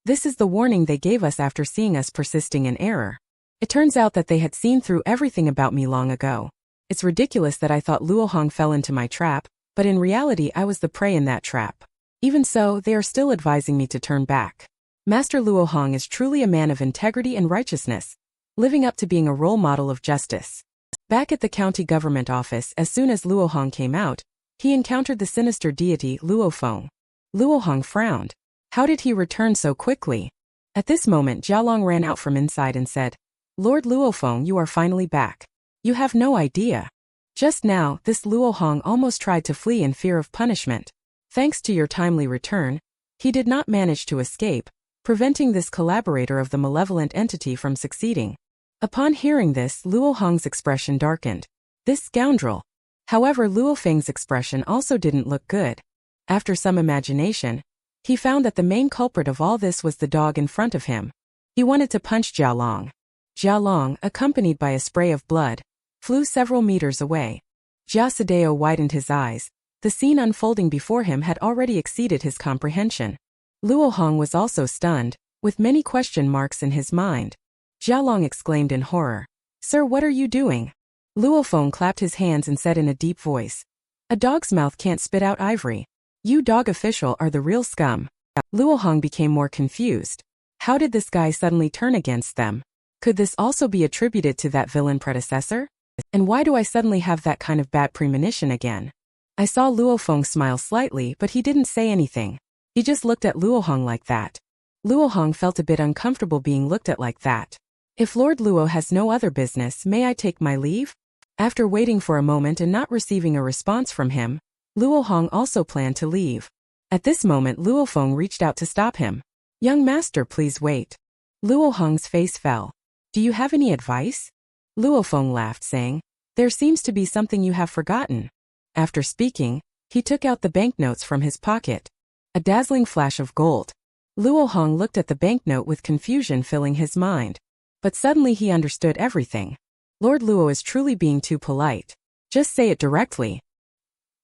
This is the warning they gave us after seeing us persisting in error. It turns out that they had seen through everything about me long ago. It's ridiculous that I thought Luo Hong fell into my trap, but in reality I was the prey in that trap. Even so, they are still advising me to turn back. Master Luo Hong is truly a man of integrity and righteousness, living up to being a role model of justice. Back at the county government office, as soon as Luo Hong came out, he encountered the sinister deity Luo Feng. Luo Hong frowned. How did he return so quickly? At this moment, Jialong ran out from inside and said, "Lord Luo Feng, you are finally back. You have no idea. Just now, this Luo Hong almost tried to flee in fear of punishment. Thanks to your timely return, he did not manage to escape, preventing this collaborator of the malevolent entity from succeeding." Upon hearing this, Luo Hong's expression darkened. This scoundrel. However, Luo Feng's expression also didn't look good. After some imagination, he found that the main culprit of all this was the dog in front of him. He wanted to punch Jialong. Jialong, accompanied by a spray of blood, flew several meters away. Jia Sadeo widened his eyes. The scene unfolding before him had already exceeded his comprehension. Luo Hong was also stunned, with many question marks in his mind. Jialong exclaimed in horror, "Sir, what are you doing?" Luo Feng clapped his hands and said in a deep voice, "A dog's mouth can't spit out ivory. You dog official are the real scum." Luo Hong became more confused. How did this guy suddenly turn against them? Could this also be attributed to that villain predecessor? And why do I suddenly have that kind of bad premonition again? I saw Luo Feng smile slightly, but he didn't say anything. He just looked at Luo Hong like that. Luo Hong felt a bit uncomfortable being looked at like that. "If Lord Luo has no other business, may I take my leave?" After waiting for a moment and not receiving a response from him, Luo Hong also planned to leave. At this moment, Luo Feng reached out to stop him. "Young master, please wait." Luo Hong's face fell. "Do you have any advice?" Luo Feng laughed, saying, "There seems to be something you have forgotten." After speaking, he took out the banknotes from his pocket. A dazzling flash of gold. Luo Hong looked at the banknote with confusion filling his mind. But suddenly he understood everything. Lord Luo is truly being too polite. Just say it directly.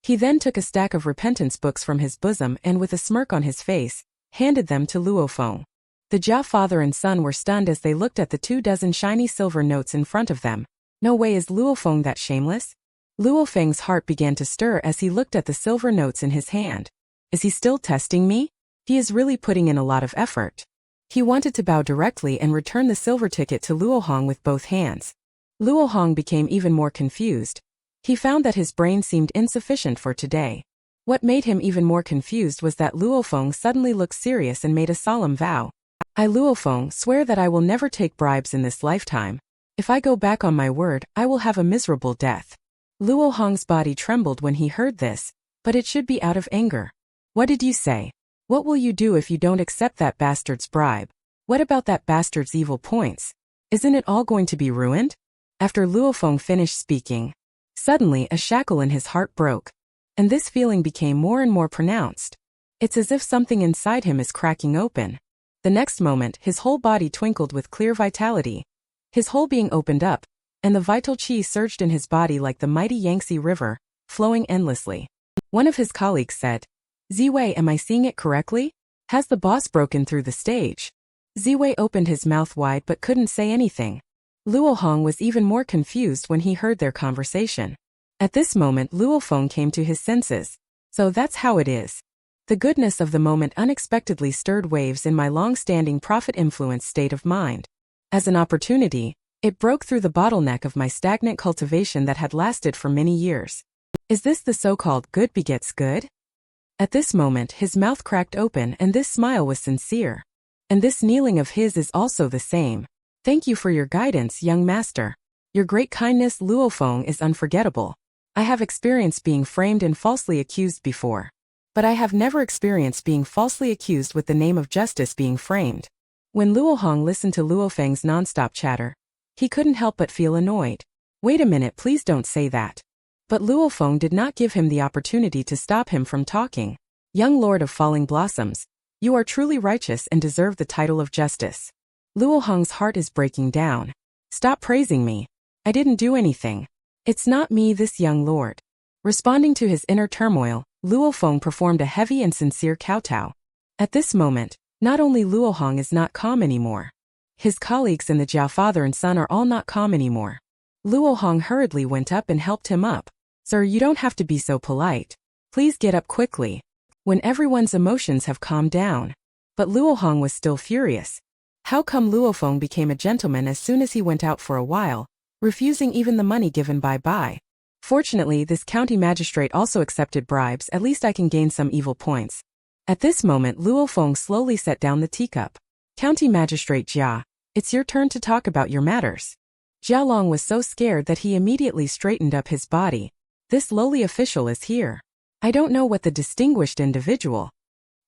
He then took a stack of repentance books from his bosom and with a smirk on his face, handed them to Luo Feng. The Jia father and son were stunned as they looked at the 24 shiny silver notes in front of them. No way is Luo Feng that shameless? Luo Feng's heart began to stir as he looked at the silver notes in his hand. Is he still testing me? He is really putting in a lot of effort. He wanted to bow directly and return the silver ticket to Luo Hong with both hands. Luo Hong became even more confused. He found that his brain seemed insufficient for today. What made him even more confused was that Luo Feng suddenly looked serious and made a solemn vow. "I, Luo Feng, swear that I will never take bribes in this lifetime. If I go back on my word, I will have a miserable death." Luo Hong's body trembled when he heard this, but it should be out of anger. "What did you say? What will you do if you don't accept that bastard's bribe? What about that bastard's evil points? Isn't it all going to be ruined?" After Luo Feng finished speaking, suddenly a shackle in his heart broke, and this feeling became more and more pronounced. It's as if something inside him is cracking open. The next moment, his whole body twinkled with clear vitality. His whole being opened up, and the vital qi surged in his body like the mighty Yangtze River, flowing endlessly. One of his colleagues said, "Ziwei, am I seeing it correctly? Has the boss broken through the stage?" Ziwei opened his mouth wide but couldn't say anything. Luo Hong was even more confused when he heard their conversation. At this moment, Luo Feng came to his senses. So that's how it is. The goodness of the moment unexpectedly stirred waves in my long-standing profit-influenced state of mind. As an opportunity, it broke through the bottleneck of my stagnant cultivation that had lasted for many years. Is this the so-called good begets good? At this moment, his mouth cracked open and this smile was sincere. And this kneeling of his is also the same. "Thank you for your guidance, young master. Your great kindness, Luo Feng, is unforgettable. I have experienced being framed and falsely accused before. But I have never experienced being falsely accused with the name of justice being framed." When Luo Hong listened to Luo Feng's non-stop chatter, he couldn't help but feel annoyed. "Wait a minute, please don't say that." But Luo Feng did not give him the opportunity to stop him from talking. "Young Lord of Falling Blossoms, you are truly righteous and deserve the title of justice. Luo Hong's heart is breaking down. Stop praising me. I didn't do anything. It's not me, this young lord." Responding to his inner turmoil, Luo Feng performed a heavy and sincere kowtow. At this moment, Not only Luo Hong is not calm anymore. His colleagues and the Jiao father and son are all not calm anymore. Luo Hong hurriedly went up and helped him up. Sir, you don't have to be so polite. Please get up quickly. When everyone's emotions have calmed down. But Luo Hong was still furious. How come Luo Feng became a gentleman as soon as he went out for a while, refusing even the money given by? Fortunately, this county magistrate also accepted bribes. At least I can gain some evil points. At this moment, Luo Feng slowly set down the teacup. County Magistrate Jia, it's your turn to talk about your matters. Jia Long was so scared that he immediately straightened up his body. This lowly official is here. I don't know what the distinguished individual.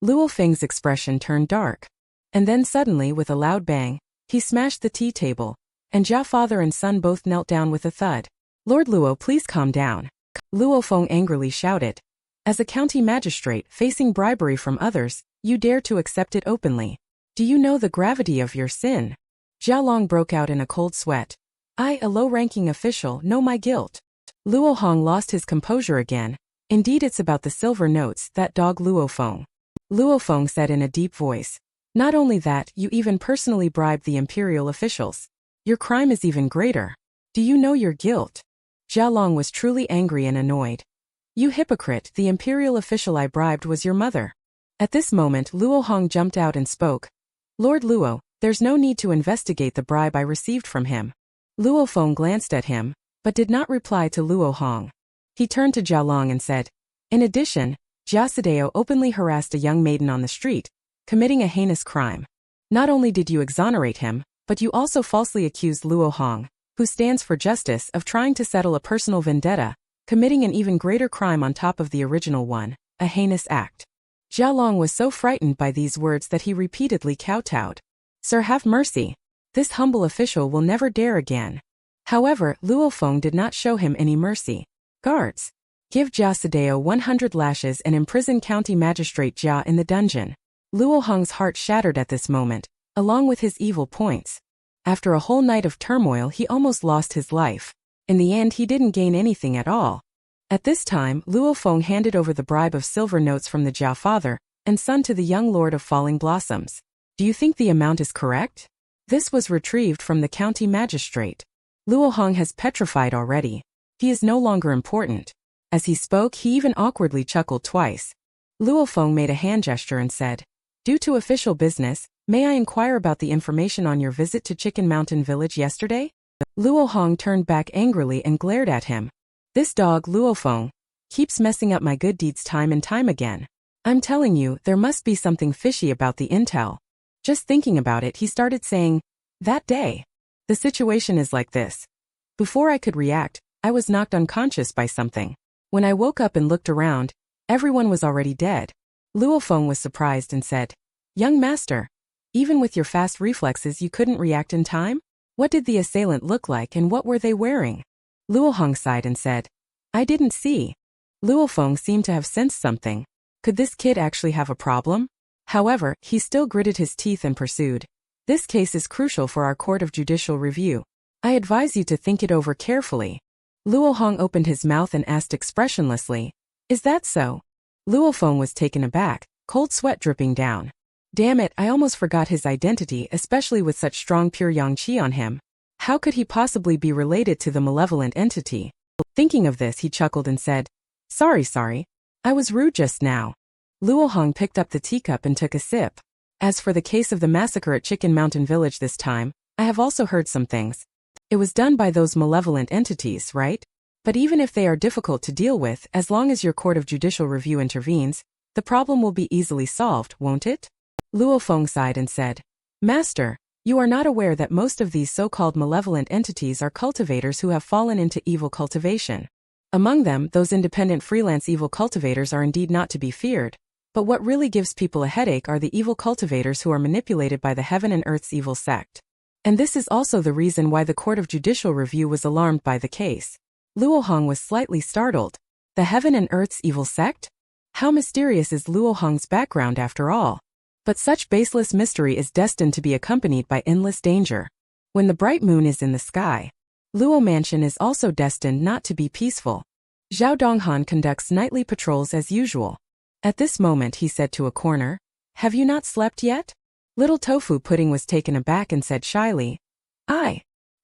Luo Feng's expression turned dark. And then suddenly, with a loud bang, he smashed the tea table, and Jia father and son both knelt down with a thud. Lord Luo, please calm down. Luo Feng angrily shouted. As a county magistrate facing bribery from others, you dare to accept it openly. Do you know the gravity of your sin? Jia Long broke out in a cold sweat. I, a low-ranking official, know my guilt. Luo Hong lost his composure again. Indeed, it's about the silver notes, that dog Luo Feng. Luo Feng said in a deep voice. Not only that, you even personally bribed the imperial officials. Your crime is even greater. Do you know your guilt? Jia Long was truly angry and annoyed. You hypocrite, the imperial official I bribed was your mother. At this moment, Luo Hong jumped out and spoke. Lord Luo, there's no need to investigate the bribe I received from him. Luo Feng glanced at him, but did not reply to Luo Hong. He turned to Jia Long and said, in addition, Jia Sadeo openly harassed a young maiden on the street, committing a heinous crime. Not only did you exonerate him, but you also falsely accused Luo Hong, who stands for justice, of trying to settle a personal vendetta, committing an even greater crime on top of the original one, a heinous act. Jia Long was so frightened by these words that he repeatedly kowtowed. Sir, have mercy. This humble official will never dare again. However, Luo Feng did not show him any mercy. Guards, give Jia Sadeo 100 lashes and imprison County Magistrate Jia in the dungeon. Luo Hong's heart shattered at this moment, along with his evil points. After a whole night of turmoil, he almost lost his life. In the end, he didn't gain anything at all. At this time, Luo Feng handed over the bribe of silver notes from the Jiao father and son to the young lord of Falling Blossoms. Do you think the amount is correct? This was retrieved from the county magistrate. Luo Hong has petrified already. He is no longer important. As he spoke, he even awkwardly chuckled twice. Luo Feng made a hand gesture and said, due to official business, may I inquire about the information on your visit to Chicken Mountain Village yesterday? Luo Hong turned back angrily and glared at him. This dog, Luo Feng, keeps messing up my good deeds time and time again. I'm telling you, there must be something fishy about the intel. Just thinking about it, he started saying, that day. The situation is like this. Before I could react, I was knocked unconscious by something. When I woke up and looked around, everyone was already dead. Luo Feng was surprised and said, young master, even with your fast reflexes you couldn't react in time? What did the assailant look like and what were they wearing? Luo Hong sighed and said, I didn't see. Luo Feng seemed to have sensed something. Could this kid actually have a problem? However, he still gritted his teeth and pursued. This case is crucial for our court of judicial review. I advise you to think it over carefully. Luo Hong opened his mouth and asked expressionlessly, is that so? Luo Feng was taken aback, cold sweat dripping down. Damn it, I almost forgot his identity, especially with such strong pure yang qi on him. How could he possibly be related to the malevolent entity? Thinking of this, he chuckled and said, sorry. I was rude just now. Luo Hong picked up the teacup and took a sip. As for the case of the massacre at Chicken Mountain Village this time, I have also heard some things. It was done by those malevolent entities, right? But even if they are difficult to deal with, as long as your court of judicial review intervenes, the problem will be easily solved, won't it? Luo Feng sighed and said, Master, you are not aware that most of these so-called malevolent entities are cultivators who have fallen into evil cultivation. Among them, those independent freelance evil cultivators are indeed not to be feared, but what really gives people a headache are the evil cultivators who are manipulated by the heaven and earth's evil sect. And this is also the reason why the Court of Judicial Review was alarmed by the case. Luo Hong was slightly startled. The heaven and earth's evil sect? How mysterious is Luo Hong's background after all? But such baseless mystery is destined to be accompanied by endless danger. When the bright moon is in the sky, Luo Mansion is also destined not to be peaceful. Zhao Donghan conducts nightly patrols as usual. At this moment he said to a corner, have you not slept yet? Little Tofu Pudding was taken aback and said shyly,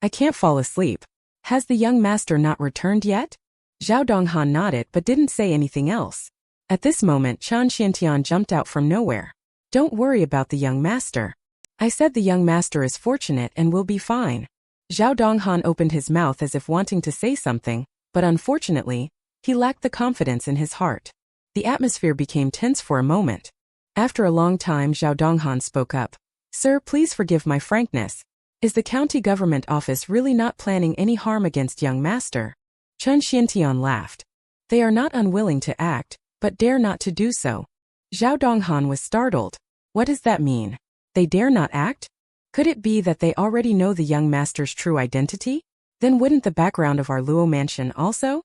I can't fall asleep. Has the young master not returned yet? Zhao Donghan nodded but didn't say anything else. At this moment Chan Xiantian jumped out from nowhere. Don't worry about the young master. I said the young master is fortunate and will be fine. Zhao Donghan opened his mouth as if wanting to say something, but unfortunately, he lacked the confidence in his heart. The atmosphere became tense for a moment. After a long time Zhao Donghan spoke up. Sir, please forgive my frankness. Is the county government office really not planning any harm against young master? Chen Xiantian laughed. They are not unwilling to act, but dare not to do so. Zhao Donghan was startled. What does that mean? They dare not act? Could it be that they already know the young master's true identity? Then wouldn't the background of our Luo mansion also?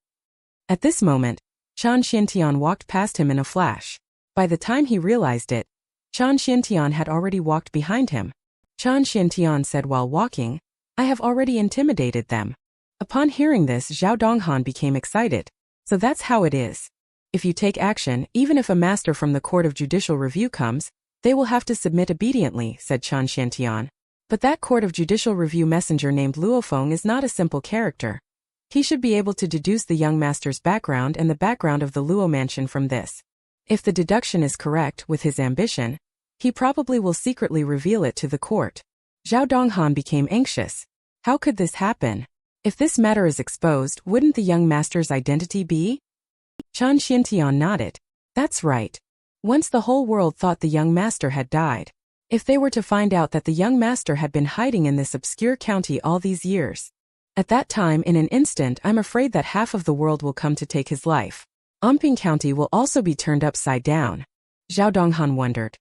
At this moment, Chan Xiantian walked past him in a flash. By the time he realized it, Chan Xiantian had already walked behind him. Chan Xiantian said while walking, I have already intimidated them. Upon hearing this, Zhao Donghan became excited. So that's how it is. If you take action, even if a master from the Court of Judicial Review comes, they will have to submit obediently, said Chan Xiantian. But that Court of Judicial Review messenger named Luofeng is not a simple character. He should be able to deduce the young master's background and the background of the Luo mansion from this. If the deduction is correct with his ambition, he probably will secretly reveal it to the court. Zhao Donghan became anxious. How could this happen? If this matter is exposed, wouldn't the young master's identity be? Chan Xiantian nodded. That's right. Once the whole world thought the young master had died. If they were to find out that the young master had been hiding in this obscure county all these years. At that time, in an instant, I'm afraid that half of the world will come to take his life. Amping County will also be turned upside down. Zhao Donghan wondered.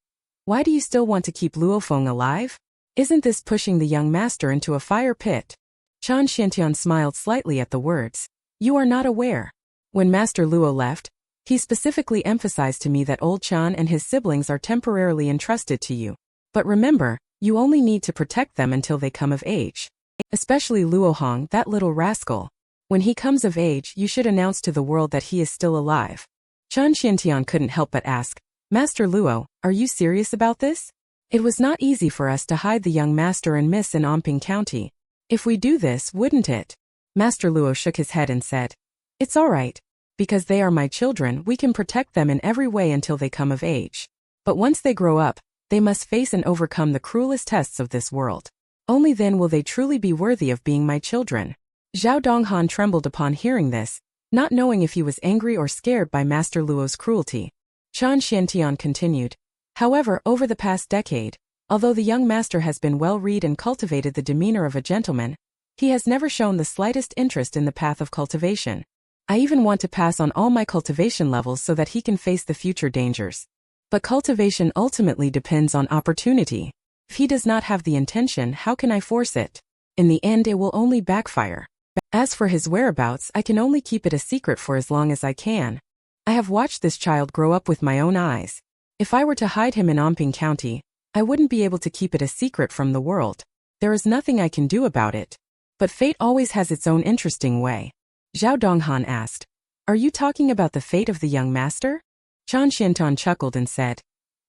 Why do you still want to keep Luofeng alive? Isn't this pushing the young master into a fire pit? Chan Xiantian smiled slightly at the words. You are not aware. When Master Luo left, he specifically emphasized to me that old Chan and his siblings are temporarily entrusted to you. But remember, you only need to protect them until they come of age. Especially Luohong, that little rascal. When he comes of age, you should announce to the world that he is still alive. Chan Xiantian couldn't help but ask, Master Luo, are you serious about this? It was not easy for us to hide the young master and miss in Amping County. If we do this, wouldn't it? Master Luo shook his head and said, It's all right. Because they are my children, we can protect them in every way until they come of age. But once they grow up, they must face and overcome the cruelest tests of this world. Only then will they truly be worthy of being my children. Zhao Donghan trembled upon hearing this, not knowing if he was angry or scared by Master Luo's cruelty. Chan Xiantian continued. However, over the past decade, although the young master has been well-read and cultivated the demeanor of a gentleman, he has never shown the slightest interest in the path of cultivation. I even want to pass on all my cultivation levels so that he can face the future dangers. But cultivation ultimately depends on opportunity. If he does not have the intention, how can I force it? In the end, it will only backfire. As for his whereabouts, I can only keep it a secret for as long as I can. I have watched this child grow up with my own eyes. If I were to hide him in Amping County, I wouldn't be able to keep it a secret from the world. There is nothing I can do about it. But fate always has its own interesting way. Zhao Donghan asked, Are you talking about the fate of the young master? Chan Xiantian chuckled and said,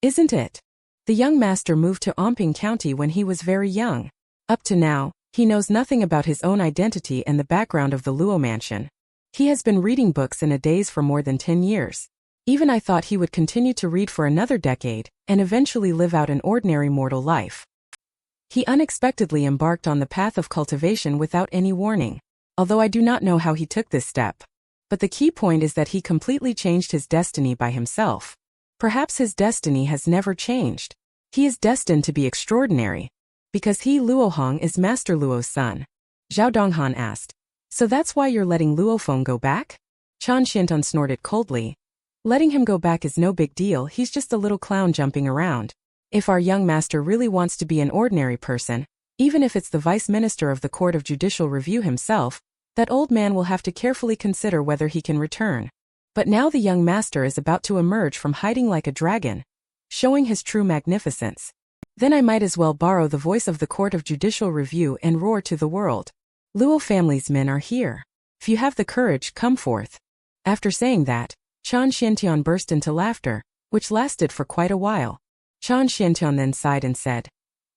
Isn't it? The young master moved to Amping County when he was very young. Up to now, he knows nothing about his own identity and the background of the Luo mansion. He has been reading books in a daze for more than 10 years. Even I thought he would continue to read for another decade, and eventually live out an ordinary mortal life. He unexpectedly embarked on the path of cultivation without any warning. Although I do not know how he took this step. But the key point is that he completely changed his destiny by himself. Perhaps his destiny has never changed. He is destined to be extraordinary. Because he, Luohong, is Master Luo's son. Zhao Donghan asked. So that's why you're letting Luofeng go back? Chan Xiantian snorted coldly. Letting him go back is no big deal, he's just a little clown jumping around. If our young master really wants to be an ordinary person, even if it's the vice minister of the Court of Judicial Review himself, that old man will have to carefully consider whether he can return. But now the young master is about to emerge from hiding like a dragon, showing his true magnificence. Then I might as well borrow the voice of the Court of Judicial Review and roar to the world. Luo family's men are here. If you have the courage, come forth. After saying that, Chan Xiantian burst into laughter, which lasted for quite a while. Chan Xiantian then sighed and said,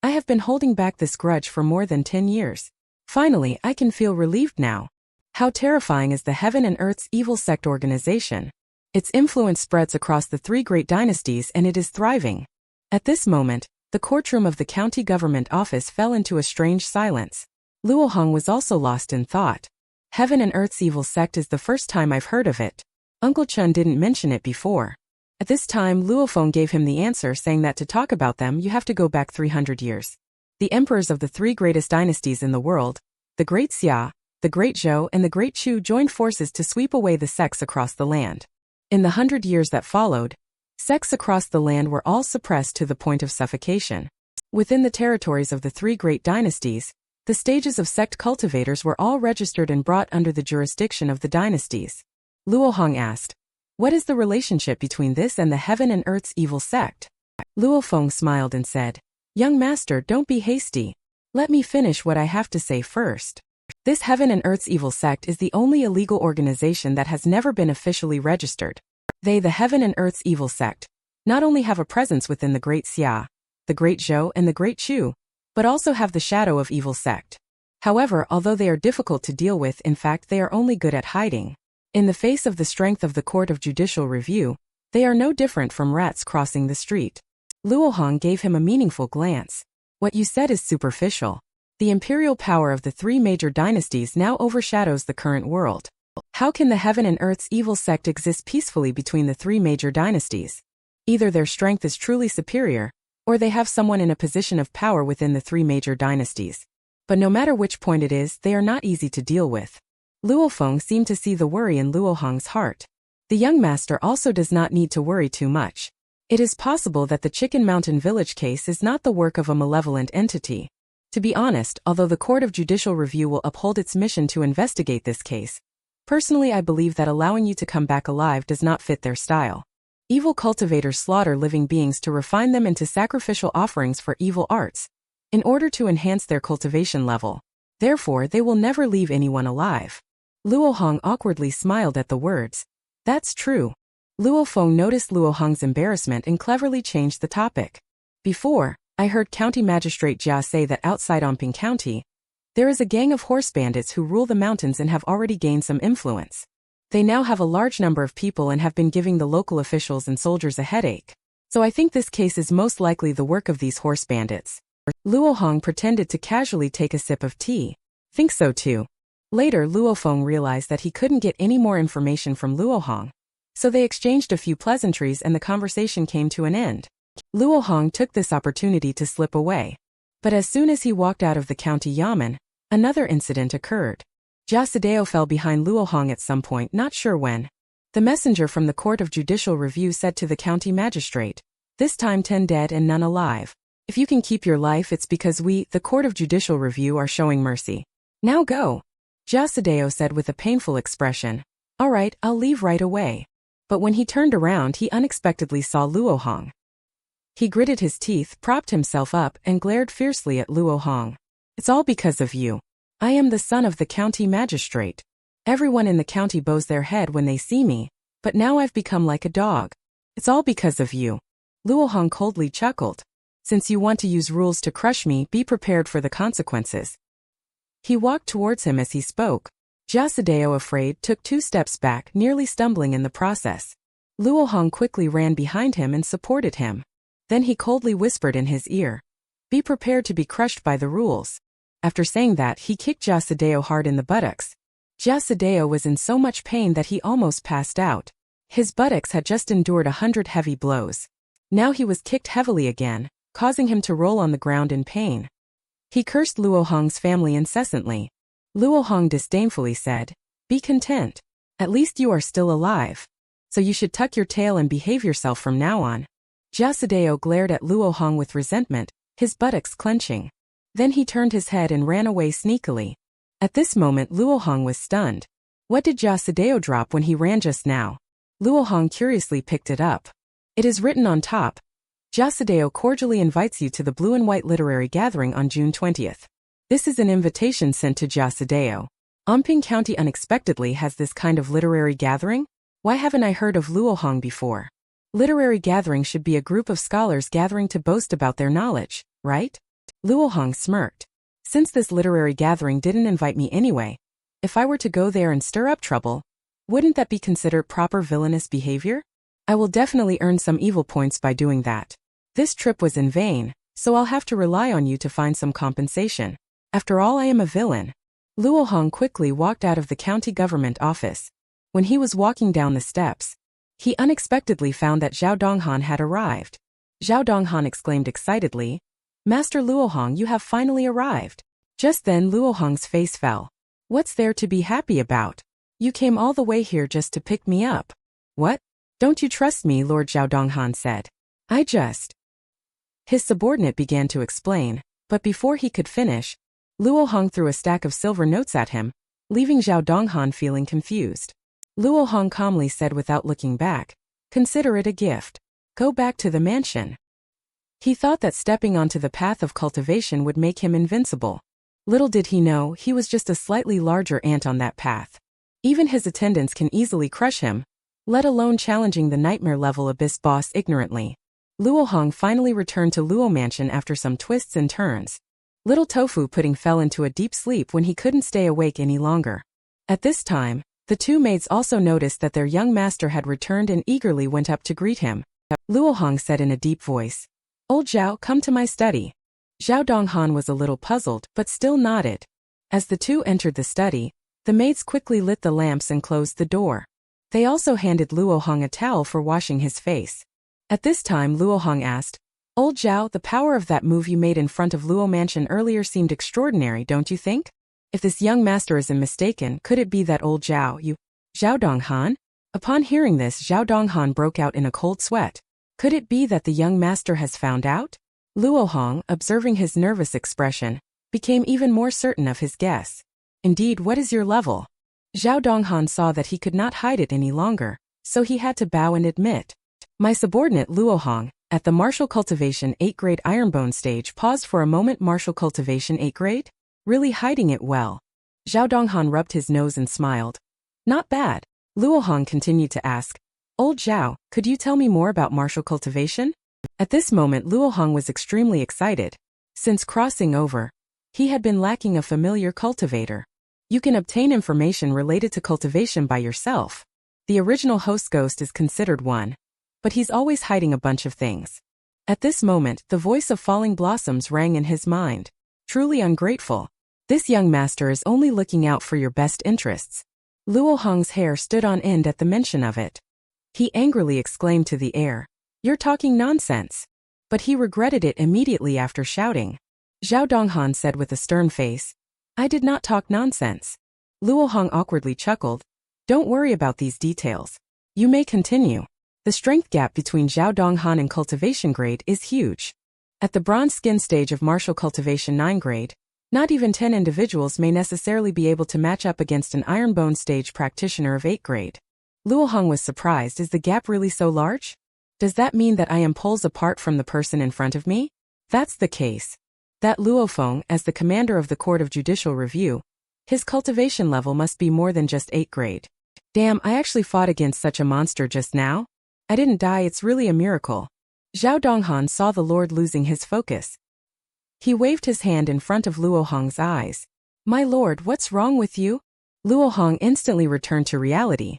I have been holding back this grudge for more than 10 years. Finally, I can feel relieved now. How terrifying is the Heaven and Earth's evil sect organization. Its influence spreads across the 3 great dynasties and it is thriving. At this moment, the courtroom of the county government office fell into a strange silence. Luo Hong was also lost in thought. Heaven and Earth's evil sect is the first time I've heard of it. Uncle Chun didn't mention it before. At this time, Luo Feng gave him the answer, saying that to talk about them you have to go back 300 years. The emperors of the 3 greatest dynasties in the world, the Great Xia, the Great Zhou and the Great Chu, joined forces to sweep away the sects across the land. In the 100 years that followed, sects across the land were all suppressed to the point of suffocation. Within the territories of the 3 great dynasties, the stages of sect cultivators were all registered and brought under the jurisdiction of the dynasties. Luo Hong asked, what is the relationship between this and the Heaven and Earth's evil sect? Luo Feng smiled and said, young master, don't be hasty. Let me finish what I have to say first. This Heaven and Earth's evil sect is the only illegal organization that has never been officially registered. They, the Heaven and Earth's evil sect, not only have a presence within the Great Xia, the Great Zhou and the Great Chu, but also have the shadow of evil sect. However, although they are difficult to deal with, in fact they are only good at hiding. In the face of the strength of the Court of Judicial Review, they are no different from rats crossing the street. Luo Hong gave him a meaningful glance. What you said is superficial. The imperial power of the 3 major dynasties now overshadows the current world. How can the Heaven and Earth's evil sect exist peacefully between the 3 major dynasties? Either their strength is truly superior, or they have someone in a position of power within the 3 major dynasties. But no matter which point it is, they are not easy to deal with. Luo Feng seemed to see the worry in Luo Hong's heart. The young master also does not need to worry too much. It is possible that the Chicken Mountain Village case is not the work of a malevolent entity. To be honest, although the Court of Judicial Review will uphold its mission to investigate this case, personally I believe that allowing you to come back alive does not fit their style. Evil cultivators slaughter living beings to refine them into sacrificial offerings for evil arts, in order to enhance their cultivation level. Therefore, they will never leave anyone alive. Luo Hong awkwardly smiled at the words. That's true. Luo Feng noticed Luo Hong's embarrassment and cleverly changed the topic. Before, I heard County Magistrate Jia say that outside Onping County, there is a gang of horse bandits who rule the mountains and have already gained some influence. They now have a large number of people and have been giving the local officials and soldiers a headache. So I think this case is most likely the work of these horse bandits. Luo Hong pretended to casually take a sip of tea. Think so too. Later, Luo Feng realized that he couldn't get any more information from Luo Hong. So they exchanged a few pleasantries and the conversation came to an end. Luo Hong took this opportunity to slip away. But as soon as he walked out of the county yamen, another incident occurred. Jia Sadeo fell behind Luo Hong at some point, not sure when. The messenger from the Court of Judicial Review said to the county magistrate, this time 10 dead and none alive. If you can keep your life, it's because we, the Court of Judicial Review, are showing mercy. Now go. Jia Sadeo said with a painful expression. All right, I'll leave right away. But when he turned around, he unexpectedly saw Luo Hong. He gritted his teeth, propped himself up, and glared fiercely at Luo Hong. It's all because of you. I am the son of the county magistrate. Everyone in the county bows their head when they see me, but now I've become like a dog. It's all because of you. Luo Hong coldly chuckled. Since you want to use rules to crush me, be prepared for the consequences. He walked towards him as he spoke. Jia Sadeo, afraid, took 2 steps back, nearly stumbling in the process. Luo Hong quickly ran behind him and supported him. Then he coldly whispered in his ear. Be prepared to be crushed by the rules. After saying that, he kicked Jia Sadeo hard in the buttocks. Jia Sadeo was in so much pain that he almost passed out. His buttocks had just endured 100 heavy blows. Now he was kicked heavily again, causing him to roll on the ground in pain. He cursed Luo Hong's family incessantly. Luo Hong disdainfully said, be content. At least you are still alive. So you should tuck your tail and behave yourself from now on. Jia Sadeo glared at Luo Hong with resentment, his buttocks clenching. Then he turned his head and ran away sneakily. At this moment, Luo Hong was stunned. What did Jia Sadeo drop when he ran just now? Luo Hong curiously picked it up. It is written on top. Jia Sadeo cordially invites you to the Blue and White Literary Gathering on June 20th. This is an invitation sent to Jia Sadeo. Onping County unexpectedly has this kind of literary gathering? Why haven't I heard of Luo Hong before? Literary gathering should be a group of scholars gathering to boast about their knowledge, right? Luo Hong smirked. Since this literary gathering didn't invite me anyway, if I were to go there and stir up trouble, wouldn't that be considered proper villainous behavior? I will definitely earn some evil points by doing that. This trip was in vain, so I'll have to rely on you to find some compensation. After all, I am a villain. Luo Hong quickly walked out of the county government office. When he was walking down the steps, he unexpectedly found that Zhao Donghan had arrived. Zhao Donghan exclaimed excitedly, "Master Luo Hong, you have finally arrived." Just then Luo Hong's face fell. "What's there to be happy about? You came all the way here just to pick me up." "What? Don't you trust me?" Lord Zhao Donghan said. His subordinate began to explain, but before he could finish, Luo Hong threw a stack of silver notes at him, leaving Zhao Donghan feeling confused. Luo Hong calmly said without looking back, "Consider it a gift. Go back to the mansion." He thought that stepping onto the path of cultivation would make him invincible. Little did he know he was just a slightly larger ant on that path. Even his attendants can easily crush him, let alone challenging the nightmare-level abyss boss ignorantly. Luo Hong finally returned to Luo Mansion after some twists and turns. Little Tofu Pudding fell into a deep sleep when he couldn't stay awake any longer. At this time, the two maids also noticed that their young master had returned and eagerly went up to greet him. Luo Hong said in a deep voice, "Old Zhao, come to my study." Zhao Donghan was a little puzzled but still nodded. As the two entered the study, the maids quickly lit the lamps and closed the door. They also handed Luo Hong a towel for washing his face. At this time Luo Hong asked, "Old Zhao, the power of that move you made in front of Luo Mansion earlier seemed extraordinary, don't you think? If this young master isn't mistaken, could it be that old Zhao, Zhao Donghan?" Upon hearing this, Zhao Donghan broke out in a cold sweat. Could it be that the young master has found out? Luo Hong, observing his nervous expression, became even more certain of his guess. "Indeed, what is your level?" Zhao Donghan saw that he could not hide it any longer, so he had to bow and admit. "My subordinate Luo Hong, at the martial cultivation 8th grade ironbone stage." Paused for a moment. Martial cultivation 8th grade? Really hiding it well. Zhao Donghan rubbed his nose and smiled. "Not bad." Luo Hong continued to ask, "Old Zhao, could you tell me more about martial cultivation?" At this moment Luo Hong was extremely excited. Since crossing over, he had been lacking a familiar cultivator. You can obtain information related to cultivation by yourself. The original host ghost is considered one, but he's always hiding a bunch of things. At this moment, the voice of Falling Blossoms rang in his mind. Truly ungrateful. This young master is only looking out for your best interests. Luo Hong's hair stood on end at the mention of it. He angrily exclaimed to the air, "You're talking nonsense." But he regretted it immediately after shouting. Zhao Donghan said with a stern face, "I did not talk nonsense." Luo Hong awkwardly chuckled. "Don't worry about these details. You may continue." The strength gap between Zhao Donghan and cultivation grade is huge. At the bronze skin stage of martial cultivation 9 grade, not even 10 individuals may necessarily be able to match up against an ironbone stage practitioner of 8th grade. Luo Hong was surprised. Is the gap really so large? Does that mean that I am poles apart from the person in front of me? That's the case. That Luo Feng, as the commander of the Court of Judicial Review, his cultivation level must be more than just 8th grade. Damn, I actually fought against such a monster just now. I didn't die, it's really a miracle. Zhao Donghan saw the lord losing his focus. He waved his hand in front of Luo Hong's eyes. "My lord, what's wrong with you?" Luo Hong instantly returned to reality.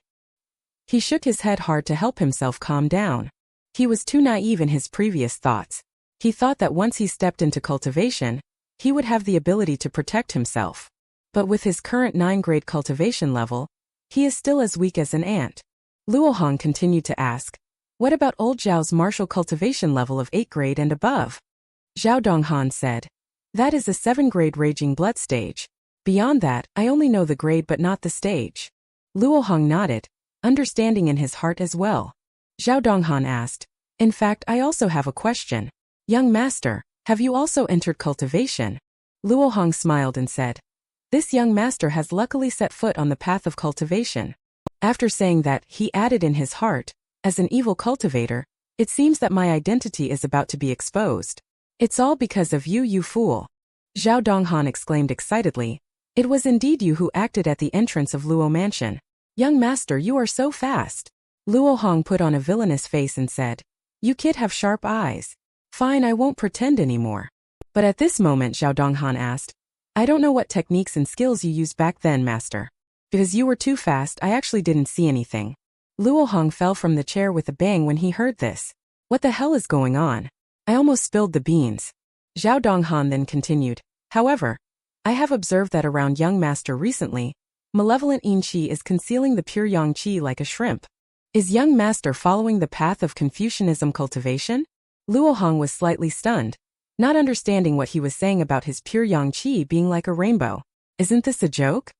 He shook his head hard to help himself calm down. He was too naive in his previous thoughts. He thought that once he stepped into cultivation, he would have the ability to protect himself. But with his current 9th grade cultivation level, he is still as weak as an ant. Luo Hong continued to ask, "What about old Zhao's martial cultivation level of 8th grade and above?" Zhao Donghan said, "That is a 7th grade raging blood stage. Beyond that, I only know the grade but not the stage." Luo Hong nodded, understanding in his heart as well. Zhao Donghan asked, "In fact, I also have a question. Young master, have you also entered cultivation?" Luo Hong smiled and said, "This young master has luckily set foot on the path of cultivation." After saying that, he added in his heart, "As an evil cultivator, it seems that my identity is about to be exposed. It's all because of you, you fool." Zhao Donghan exclaimed excitedly, "It was indeed you who acted at the entrance of Luo Mansion. Young master, you are so fast." Luo Hong put on a villainous face and said, "You kid have sharp eyes. Fine, I won't pretend anymore." But at this moment Zhao Donghan asked, "I don't know what techniques and skills you used back then, master. Because you were too fast, I actually didn't see anything." Luo Hong fell from the chair with a bang when he heard this. What the hell is going on? I almost spilled the beans. Zhao Donghan then continued, "However, I have observed that around young master recently, malevolent yin qi is concealing the pure yang qi like a shrimp. Is young master following the path of Confucianism cultivation?" Luo Hong was slightly stunned, not understanding what he was saying about his pure yang qi being like a rainbow. "Isn't this a joke?"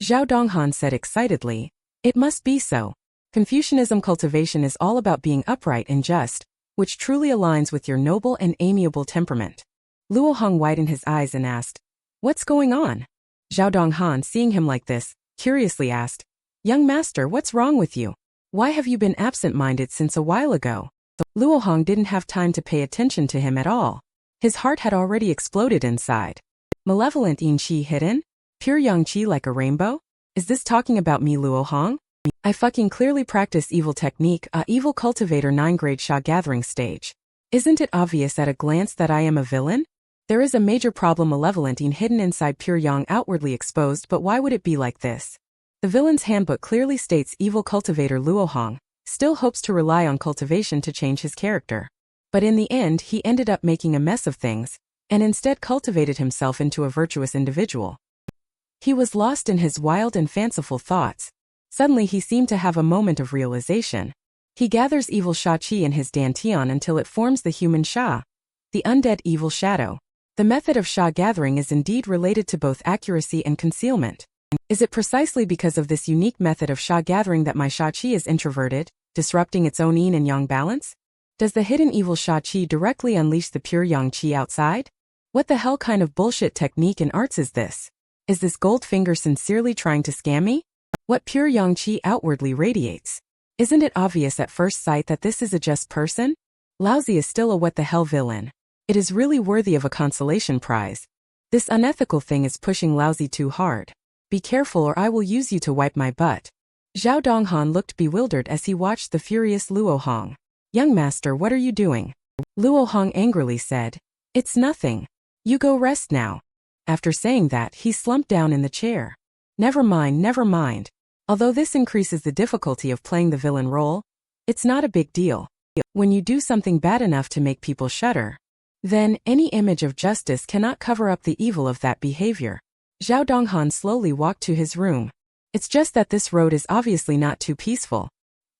Zhao Donghan said excitedly, "It must be so. Confucianism cultivation is all about being upright and just, which truly aligns with your noble and amiable temperament." Luo Hong widened his eyes and asked, "What's going on?" Zhao Donghan, seeing him like this, curiously asked, "Young master, what's wrong with you? Why have you been absent-minded since a while ago?" Luo Hong didn't have time to pay attention to him at all. His heart had already exploded inside. Malevolent yin qi hidden? Pure yang qi like a rainbow? Is this talking about me, Luo Hong? I fucking clearly practice evil technique, a evil cultivator 9-grade Sha gathering stage. Isn't it obvious at a glance that I am a villain? There is a major problem, malevolent yin hidden inside pure yang outwardly exposed, but why would it be like this? The villain's handbook clearly states evil cultivator Luo Hong still hopes to rely on cultivation to change his character. But in the end he ended up making a mess of things, and instead cultivated himself into a virtuous individual. He was lost in his wild and fanciful thoughts. Suddenly he seemed to have a moment of realization. He gathers evil Sha Qi in his dantian until it forms the human Sha, the undead evil shadow. The method of Sha gathering is indeed related to both accuracy and concealment. Is it precisely because of this unique method of Sha gathering that my Sha Qi is introverted, disrupting its own yin and yang balance? Does the hidden evil Sha Qi directly unleash the pure yang qi outside? What the hell kind of bullshit technique and arts is this? Is this Goldfinger sincerely trying to scam me? What pure yang qi outwardly radiates? Isn't it obvious at first sight that this is a just person? Laozi is still a what the hell villain. It is really worthy of a consolation prize. This unethical thing is pushing Laozi too hard. Be careful or I will use you to wipe my butt. Zhao Donghan looked bewildered as he watched the furious Luo Hong. "Young master, what are you doing?" Luo Hong angrily said, "It's nothing. You go rest now." After saying that, he slumped down in the chair. Never mind, never mind. Although this increases the difficulty of playing the villain role, it's not a big deal. When you do something bad enough to make people shudder, then any image of justice cannot cover up the evil of that behavior. Zhao Donghan slowly walked to his room. It's just that this road is obviously not too peaceful.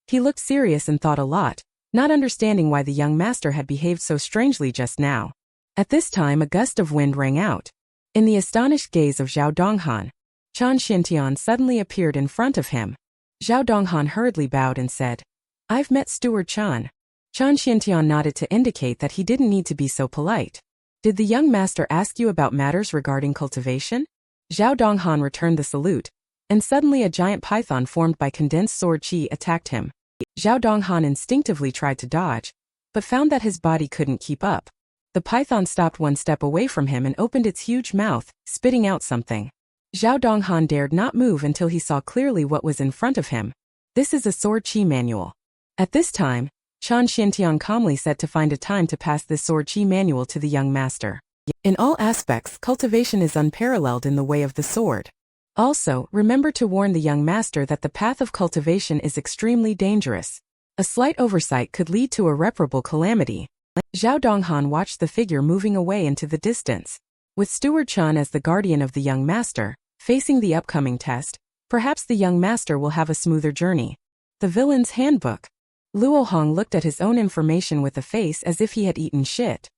He looked serious and thought a lot, not understanding why the young master had behaved so strangely just now. At this time a gust of wind rang out. In the astonished gaze of Zhao Donghan, Chan Xintian suddenly appeared in front of him. Zhao Donghan hurriedly bowed and said, "I've met Steward Chan." Chan Xintian nodded to indicate that he didn't need to be so polite. "Did the young master ask you about matters regarding cultivation?" Zhao Donghan returned the salute, and suddenly a giant python formed by condensed sword qi attacked him. Zhao Donghan instinctively tried to dodge, but found that his body couldn't keep up. The python stopped one step away from him and opened its huge mouth, spitting out something. Zhao Donghan dared not move until he saw clearly what was in front of him. "This is a sword qi manual." At this time, Chan Xintian calmly said to find a time to pass this sword qi manual to the young master. In all aspects, cultivation is unparalleled in the way of the sword. Also, remember to warn the young master that the path of cultivation is extremely dangerous. A slight oversight could lead to irreparable calamity. Zhao Donghan watched the figure moving away into the distance. With Steward Chan as the guardian of the young master, facing the upcoming test, perhaps the young master will have a smoother journey. The villain's handbook. Luo Hong looked at his own information with a face as if he had eaten shit.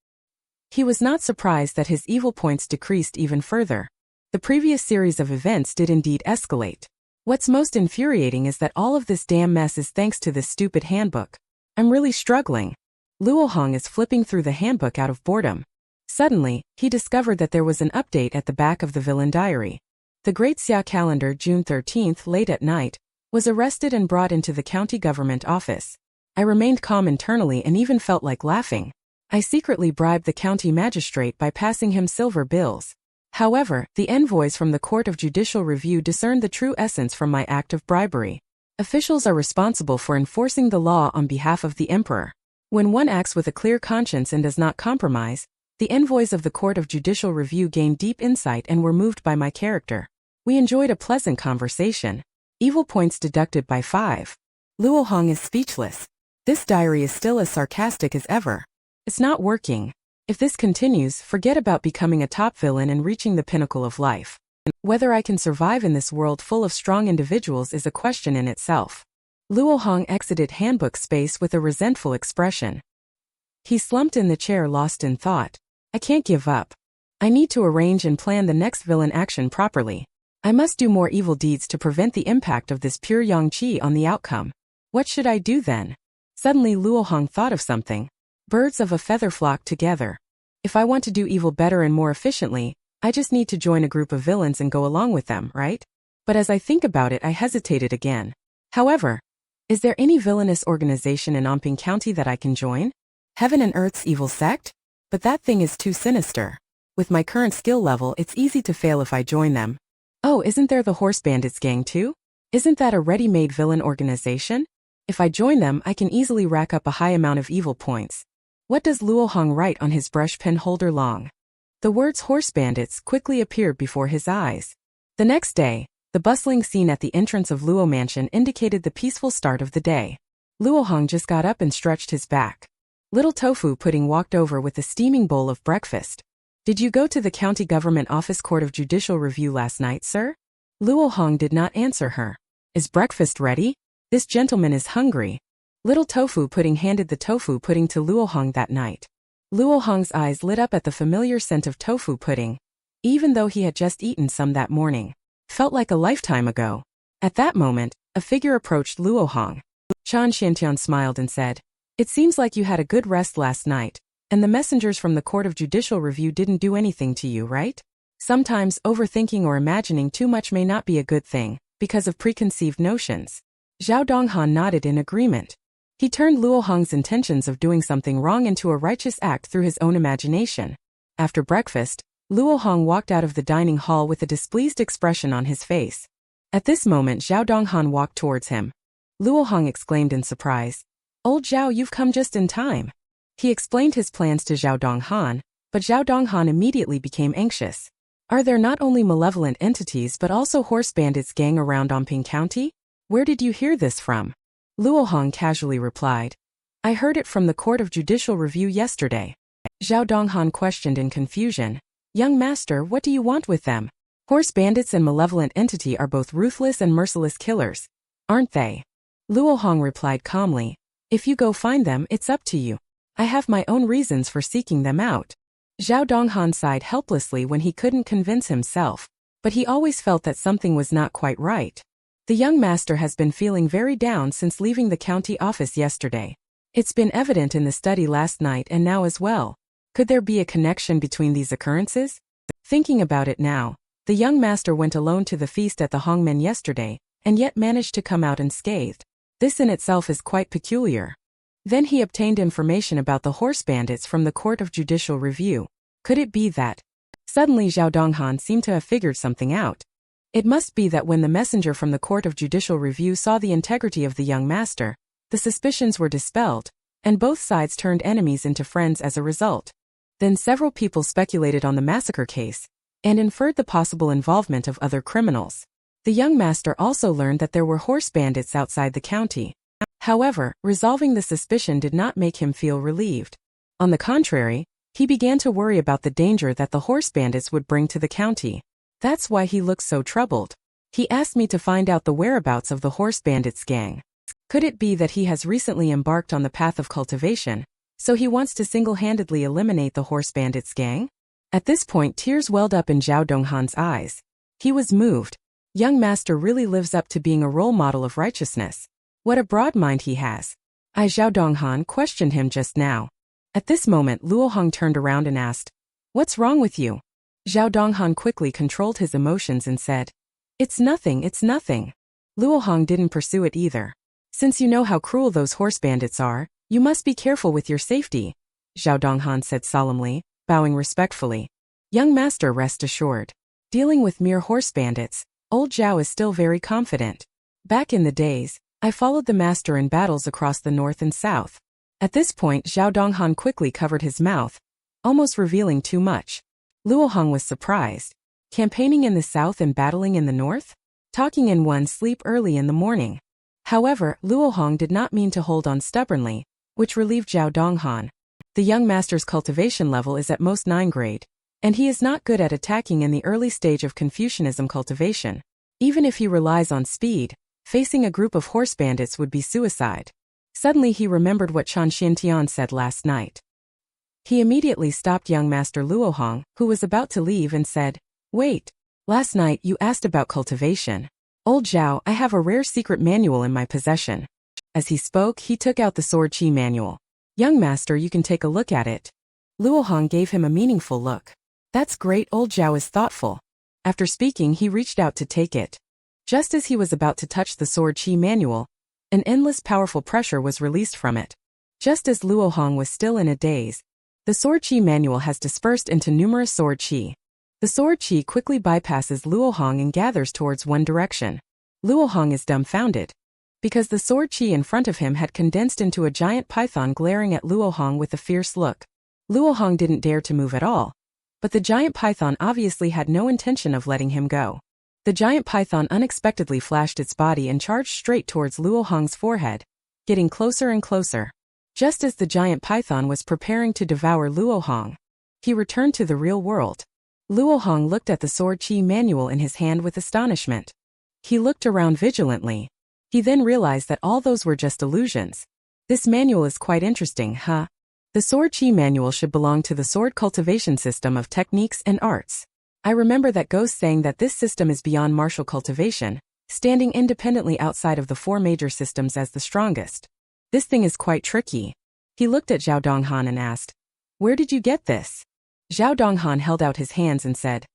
He was not surprised that his evil points decreased even further. The previous series of events did indeed escalate. What's most infuriating is that all of this damn mess is thanks to this stupid handbook. I'm really struggling. Luo Hong is flipping through the handbook out of boredom. Suddenly, he discovered that there was an update at the back of the villain diary. The Great Xia calendar, June 13th, late at night, was arrested and brought into the county government office. I remained calm internally and even felt like laughing. I secretly bribed the county magistrate by passing him silver bills. However, the envoys from the Court of Judicial Review discerned the true essence from my act of bribery. Officials are responsible for enforcing the law on behalf of the emperor. When one acts with a clear conscience and does not compromise, the envoys of the Court of Judicial Review gained deep insight and were moved by my character. We enjoyed a pleasant conversation. Evil points deducted by 5. Luo Hong is speechless. This diary is still as sarcastic as ever. It's not working. If this continues, forget about becoming a top villain and reaching the pinnacle of life. Whether I can survive in this world full of strong individuals is a question in itself. Luo Hong exited handbook space with a resentful expression. He slumped in the chair, lost in thought. I can't give up. I need to arrange and plan the next villain action properly. I must do more evil deeds to prevent the impact of this pure yang qi on the outcome. What should I do then? Suddenly Luo Hong thought of something. Birds of a feather flock together. If I want to do evil better and more efficiently, I just need to join a group of villains and go along with them, right? But as I think about it, I hesitated again. However, is there any villainous organization in Onping County that I can join? Heaven and Earth's evil sect? But that thing is too sinister. With my current skill level, it's easy to fail if I join them. Oh, isn't there the Horse Bandits gang too? Isn't that a ready-made villain organization? If I join them, I can easily rack up a high amount of evil points. What does Luo Hong write on his brush pen holder long? The words Horse Bandits quickly appeared before his eyes. The next day, the bustling scene at the entrance of Luo Mansion indicated the peaceful start of the day. Luo Hong just got up and stretched his back. Little Tofu Pudding walked over with a steaming bowl of breakfast. Did you go to the county government office Court of Judicial Review last night, sir? Luo Hong did not answer her. Is breakfast ready? This gentleman is hungry. Little Tofu Pudding handed the tofu pudding to Luo Hong that night. Luo Hong's eyes lit up at the familiar scent of tofu pudding. Even though he had just eaten some that morning. Felt like a lifetime ago. At that moment, a figure approached Luo Hong. Xianxia smiled and said, "It seems like you had a good rest last night, and the messengers from the Court of Judicial Review didn't do anything to you, right? Sometimes overthinking or imagining too much may not be a good thing, because of preconceived notions." Zhao Donghan nodded in agreement. He turned Luo Hong's intentions of doing something wrong into a righteous act through his own imagination. After breakfast, Luo Hong walked out of the dining hall with a displeased expression on his face. At this moment, Zhao Donghan walked towards him. Luo Hong exclaimed in surprise, "Old Zhao, you've come just in time." He explained his plans to Zhao Donghan, but Zhao Donghan immediately became anxious. Are there not only malevolent entities but also horse bandits gang around Onping County? Where did you hear this from? Luo Hong casually replied, "I heard it from the Court of Judicial Review yesterday." Zhao Donghan questioned in confusion, "Young master, what do you want with them? Horse bandits and malevolent entity are both ruthless and merciless killers, aren't they?" Luo Hong replied calmly, "If you go find them, it's up to you. I have my own reasons for seeking them out." Zhao Donghan sighed helplessly when he couldn't convince himself, but he always felt that something was not quite right. The young master has been feeling very down since leaving the county office yesterday. It's been evident in the study last night and now as well. Could there be a connection between these occurrences? Thinking about it now, the young master went alone to the feast at the Hongmen yesterday, and yet managed to come out unscathed. This in itself is quite peculiar. Then he obtained information about the horse bandits from the Court of Judicial Review. Could it be that? Suddenly Zhao Donghan seemed to have figured something out. It must be that when the messenger from the Court of Judicial Review saw the integrity of the young master, the suspicions were dispelled, and both sides turned enemies into friends as a result. Then several people speculated on the massacre case, and inferred the possible involvement of other criminals. The young master also learned that there were horse bandits outside the county. However, resolving the suspicion did not make him feel relieved. On the contrary, he began to worry about the danger that the horse bandits would bring to the county. That's why he looks so troubled. He asked me to find out the whereabouts of the horse bandits gang. Could it be that he has recently embarked on the path of cultivation, so he wants to single-handedly eliminate the horse bandits gang? At this point, tears welled up in Zhao Donghan's eyes. He was moved. Young master really lives up to being a role model of righteousness. What a broad mind he has. Zhao Donghan questioned him just now. At this moment, Luo Hong turned around and asked, "What's wrong with you?" Zhao Donghan quickly controlled his emotions and said, "It's nothing, it's nothing." Luo Hong didn't pursue it either. "Since you know how cruel those horse bandits are, you must be careful with your safety," Zhao Donghan said solemnly, bowing respectfully. "Young master, rest assured. Dealing with mere horse bandits, old Zhao is still very confident. Back in the days, I followed the master in battles across the north and south. At this point, Zhao Donghan quickly covered his mouth, almost revealing too much. Luo Hong was surprised. Campaigning in the south and battling in the north? Talking in one's sleep early in the morning. However, Luo Hong did not mean to hold on stubbornly, which relieved Zhao Donghan. The young master's cultivation level is at most 9 grade, and he is not good at attacking in the early stage of Confucianism cultivation. Even if he relies on speed, facing a group of horse bandits would be suicide. Suddenly he remembered what Chan Xiantian said last night. He immediately stopped young master Luo Hong, who was about to leave, and said, "Wait. Last night you asked about cultivation. Old Zhao, I have a rare secret manual in my possession." As he spoke, he took out the sword chi manual. "Young master, you can take a look at it." Luo Hong gave him a meaningful look. "That's great, old Zhao is thoughtful." After speaking, he reached out to take it. Just as he was about to touch the sword chi manual, an endless powerful pressure was released from it. Just as Luo Hong was still in a daze, the sword chi manual has dispersed into numerous sword chi. The sword chi quickly bypasses Luo Hong and gathers towards one direction. Luo Hong is dumbfounded, because the sword chi in front of him had condensed into a giant python glaring at Luo Hong with a fierce look. Luo Hong didn't dare to move at all, but the giant python obviously had no intention of letting him go. The giant python unexpectedly flashed its body and charged straight towards Luo Hong's forehead, getting closer and closer. Just as the giant python was preparing to devour Luo Hong, he returned to the real world. Luo Hong looked at the sword chi manual in his hand with astonishment. He looked around vigilantly. He then realized that all those were just illusions. This manual is quite interesting, huh? The sword chi manual should belong to the sword cultivation system of techniques and arts. I remember that ghost saying that this system is beyond martial cultivation, standing independently outside of the 4 major systems as the strongest. This thing is quite tricky. He looked at Zhao Donghan and asked, "Where did you get this?" Zhao Donghan held out his hands and said,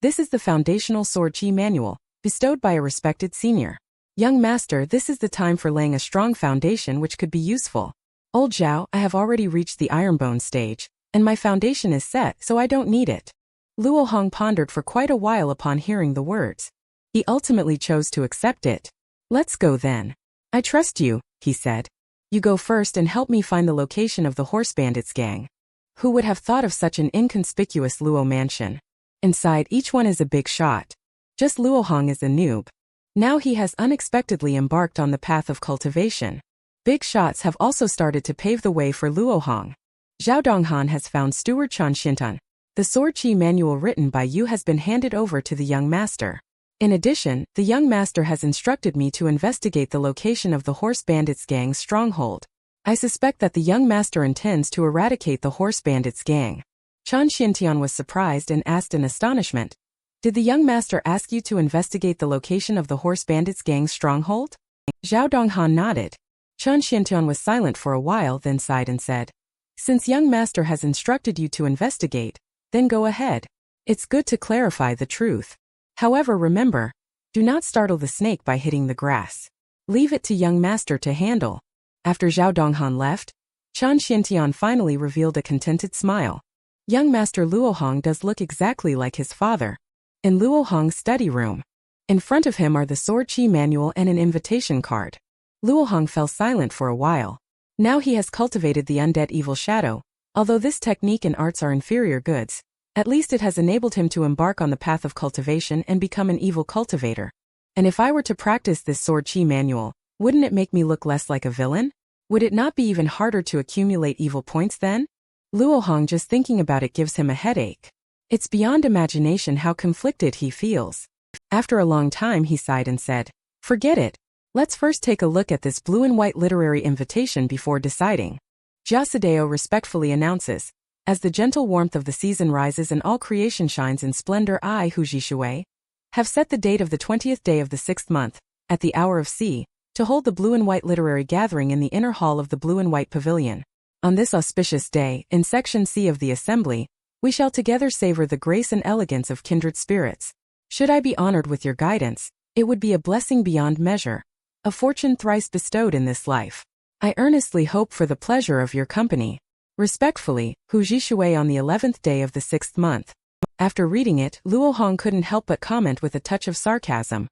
"This is the foundational sword chi manual, bestowed by a respected senior. Young master, this is the time for laying a strong foundation which could be useful. Old Zhao, I have already reached the ironbone stage, and my foundation is set, so I don't need it." Luo Hong pondered for quite a while upon hearing the words. He ultimately chose to accept it. "Let's go then. I trust you," he said. "You go first and help me find the location of the horse bandits gang." Who would have thought of such an inconspicuous Luo mansion? Inside, each one is a big shot. Just Luo Hong is a noob. Now he has unexpectedly embarked on the path of cultivation. Big shots have also started to pave the way for Luo Hong. Zhao Donghan has found Steward Chan Xintan. The sword chi manual written by you has been handed over to the young master. In addition, the young master has instructed me to investigate the location of the horse bandits gang's stronghold. I suspect that the young master intends to eradicate the horse bandits gang. Chan Xintian was surprised and asked in astonishment, "Did the young master ask you to investigate the location of the horse bandits gang's stronghold?" Zhao Donghan nodded. Chan Xintian was silent for a while, then sighed and said, "Since young master has instructed you to investigate, then go ahead. It's good to clarify the truth. However, remember, do not startle the snake by hitting the grass. Leave it to young master to handle." After Zhao Donghan left, Chan Xintian finally revealed a contented smile. Young master Luo Hong does look exactly like his father. In Luo Hong's study room, in front of him are the sword chi manual and an invitation card. Luo Hong fell silent for a while. Now he has cultivated the undead evil shadow. Although this technique and arts are inferior goods, at least it has enabled him to embark on the path of cultivation and become an evil cultivator. And if I were to practice this sword chi manual, wouldn't it make me look less like a villain? Would it not be even harder to accumulate evil points then? Luo Hong, just thinking about it gives him a headache. It's beyond imagination how conflicted he feels. After a long time he sighed and said, "Forget it. Let's first take a look at this blue and white literary invitation before deciding." Jasadeo respectfully announces, "As the gentle warmth of the season rises and all creation shines in splendor, I, Hu Jishui, have set the date of the 20th day of the 6th month, at the hour of C, to hold the blue and white literary gathering in the inner hall of the blue and white pavilion. On this auspicious day, in section C of the assembly, we shall together savor the grace and elegance of kindred spirits. Should I be honored with your guidance, it would be a blessing beyond measure, a fortune thrice bestowed in this life. I earnestly hope for the pleasure of your company. Respectfully, Hu Jishui on the 11th day of the 6th month." After reading it, Luo Hong couldn't help but comment with a touch of sarcasm.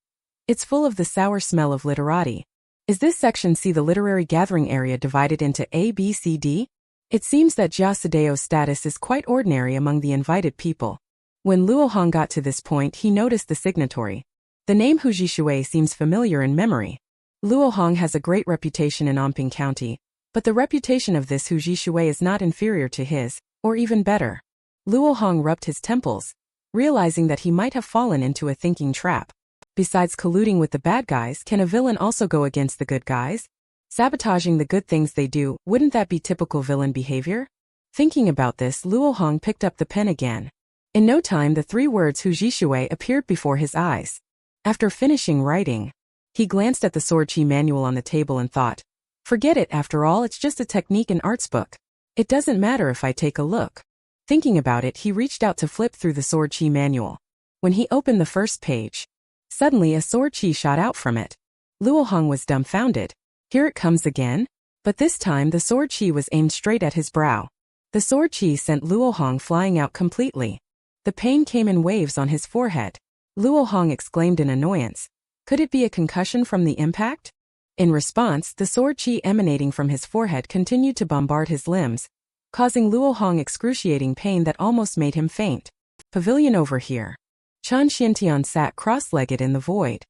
It's full of the sour smell of literati. Is this section C the literary gathering area divided into A, B, C, D? It seems that Jia Sadeo's status is quite ordinary among the invited people. When Luo Hong got to this point, he noticed the signatory. The name Hu Jishui seems familiar in memory. Luo Hong has a great reputation in Anping County, but the reputation of this Hu Jishui is not inferior to his, or even better. Luo Hong rubbed his temples, realizing that he might have fallen into a thinking trap. Besides colluding with the bad guys, can a villain also go against the good guys? Sabotaging the good things they do, wouldn't that be typical villain behavior? Thinking about this, Luo Hong picked up the pen again. In no time, the 3 words Hu Jishui appeared before his eyes. After finishing writing, he glanced at the sword chi manual on the table and thought, forget it, after all, it's just a technique and arts book. It doesn't matter if I take a look. Thinking about it, he reached out to flip through the sword chi manual. When he opened the first page, suddenly a sword chi shot out from it. Luo Hong was dumbfounded. Here it comes again? But this time the sword chi was aimed straight at his brow. The sword chi sent Luo Hong flying out completely. The pain came in waves on his forehead. Luo Hong exclaimed in annoyance. Could it be a concussion from the impact? In response, the sword chi emanating from his forehead continued to bombard his limbs, causing Luo Hong excruciating pain that almost made him faint. Pavilion over here. Chan Xiantian sat cross-legged in the void,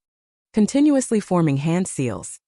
continuously forming hand seals.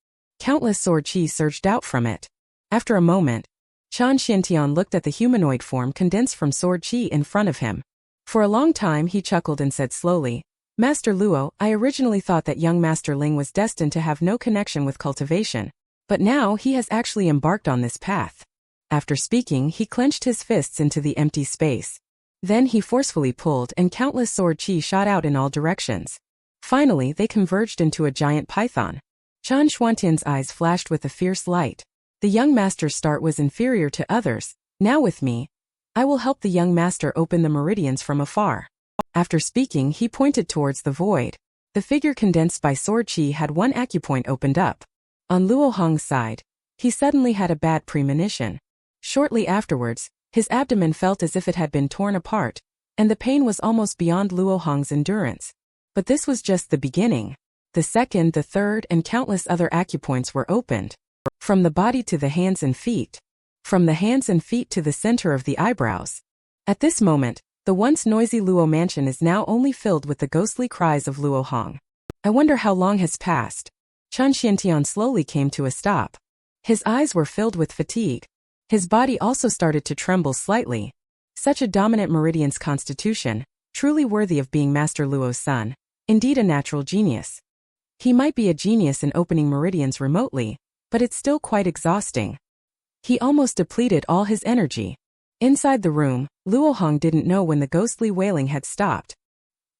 Countless sword chi surged out from it. After a moment, Chan Xiantian looked at the humanoid form condensed from sword chi in front of him. For a long time he chuckled and said slowly, Master Luo, I originally thought that young Master Ling was destined to have no connection with cultivation, but now he has actually embarked on this path. After speaking, he clenched his fists into the empty space. Then he forcefully pulled and countless sword chi shot out in all directions. Finally, they converged into a giant python. Chan Xuantian's eyes flashed with a fierce light. The young master's start was inferior to others. Now with me, I will help the young master open the meridians from afar. After speaking, he pointed towards the void. The figure condensed by sword chi had one acupoint opened up. On Luo Hong's side, he suddenly had a bad premonition. Shortly afterwards, his abdomen felt as if it had been torn apart, and the pain was almost beyond Luo Hong's endurance. But this was just the beginning. The second, the third, and countless other acupoints were opened. From the body to the hands and feet. From the hands and feet to the center of the eyebrows. At this moment, the once noisy Luo mansion is now only filled with the ghostly cries of Luo Hong. I wonder how long has passed. Chan Xiantian slowly came to a stop. His eyes were filled with fatigue. His body also started to tremble slightly. Such a dominant meridian's constitution, truly worthy of being Master Luo's son, indeed a natural genius. He might be a genius in opening meridians remotely, but it's still quite exhausting. He almost depleted all his energy. Inside the room, Luo Hong didn't know when the ghostly wailing had stopped.